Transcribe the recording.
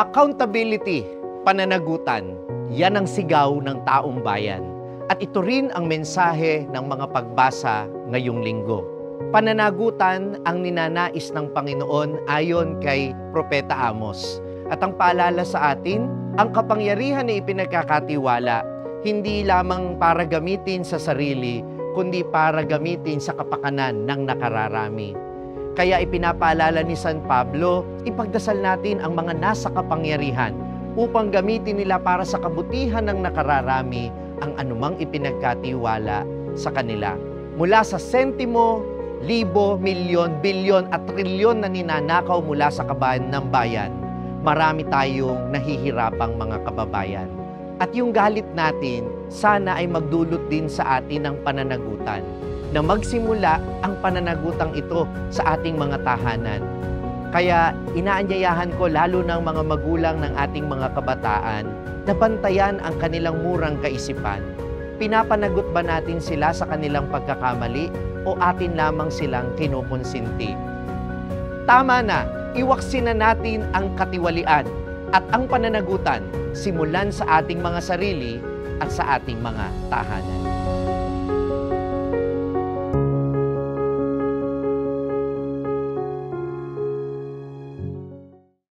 Accountability, pananagutan, yan ang sigaw ng taong bayan. At ito rin ang mensahe ng mga pagbasa ngayong linggo. Pananagutan ang ninanais ng Panginoon ayon kay Propeta Amos. At ang paalala sa atin, ang kapangyarihan na ipinagkakatiwala, hindi lamang para gamitin sa sarili, kundi para gamitin sa kapakanan ng nakararami. Kaya ipinapaalala ni San Pablo, ipagdasal natin ang mga nasa kapangyarihan upang gamitin nila para sa kabutihan ng nakararami ang anumang ipinagkatiwala sa kanila. Mula sa sentimo, libo, milyon, bilyon at trilyon na ninanakaw mula sa kaban ng bayan, marami tayong nahihirapang mga kababayan. At yung galit natin, sana ay magdulot din sa atin ng pananagutan, na magsimula ang pananagutang ito sa ating mga tahanan. Kaya inaanyayahan ko lalo ng mga magulang ng ating mga kabataan na bantayan ang kanilang murang kaisipan. Pinapanagot ba natin sila sa kanilang pagkakamali o atin lamang silang kinukonsinti? Tama na, iwaksin na natin ang katiwalian at ang pananagutan simulan sa ating mga sarili at sa ating mga tahanan.